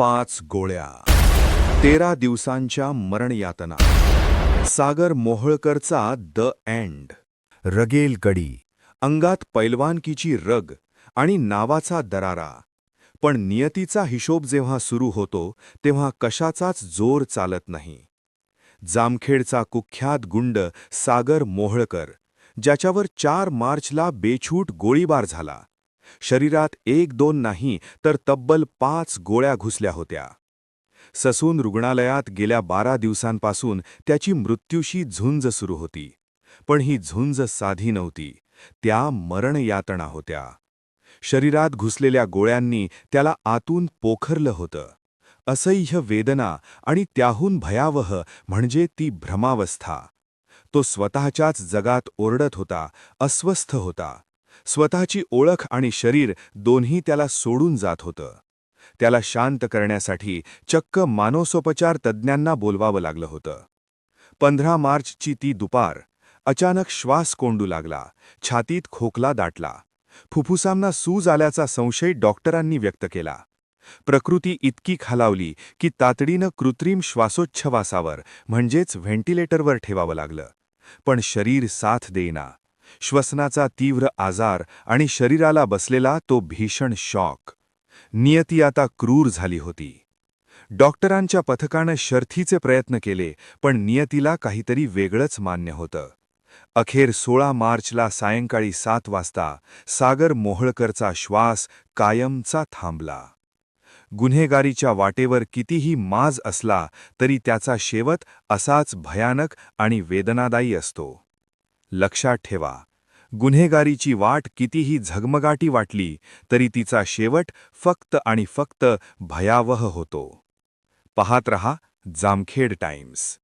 5 गोळ्या 13 दिवसांच्या मरणयातना सागर मोहोळकरचा the end रगेल गडी अंगात पैलवानकीची रग आणि नावाचा दरारा पण नियतीचा हिशोब जेव्हा सुरू होतो तेव्हा कशाचाच जोर चालत नाही जामखेडचा कुख्यात गुंड सागर मोहोळकर ज्याच्यावर 4 मार्चला बेछूट गोळीबार झाला शरीरात 1-2 नाही तर तब्बल 5 गोळ्या घुसल्या होत्या ससून रुग्णालयात गेल्या 12 दिवसांपासून त्याची मृत्यूशी झुंज सुरू होती पण ही झुंज साधी नव्हती त्या मरणयातना होत्या शरीरात घुसलेल्या गोळ्यांनी त्याला आतून पोखरलं होतं असह्य वेदना आणि त्याहून भयावह म्हणजे ती भ्रमावस्था तो स्वतःच्याच जगात ओरडत होता अस्वस्थ होता स्वतःची ओळख आणि शरीर दोन्ही त्याला सोडून जात होतं त्याला शांत करण्यासाठी चक्क मानसोपचार तज्ज्ञांना बोलवावं लागलं होतं 15 मार्चची ती दुपार अचानक श्वास कोंडू लागला छातीत खोकला दाटला फुफ्फुसांना सूज आल्याचा संशय डॉक्टरांनी व्यक्त केला प्रकृती इतकी खालावली की तातडीनं कृत्रिम श्वासोच्छवासावर म्हणजेच व्हेंटिलेटरवर ठेवावं लागलं पण शरीर साथ देईना श्वसनाचा तीव्र आजार आणि शरीराला बसलेला तो भीषण शॉक नियती आता क्रूर झाली होती डॉक्टरांच्या पथकानं शर्थीचे प्रयत्न केले पण नियतीला काहीतरी वेगळंच मान्य होतं अखेर 16 मार्चला सायंकाळी 7 वाजता सागर मोहोळकरचा श्वास कायमचा थांबला गुन्हेगारीच्या वाटेवर कितीही माज असला तरी त्याचा शेवट असाच भयानक आणि वेदनादायी असतो लक्षात ठेवा गुन्हेगारीची वाट कितीही झगमगाटी वाटली तरी तिचा शेवट फक्त आणि फक्त भयावह होतो पाहत रहा जामखेड टाइम्स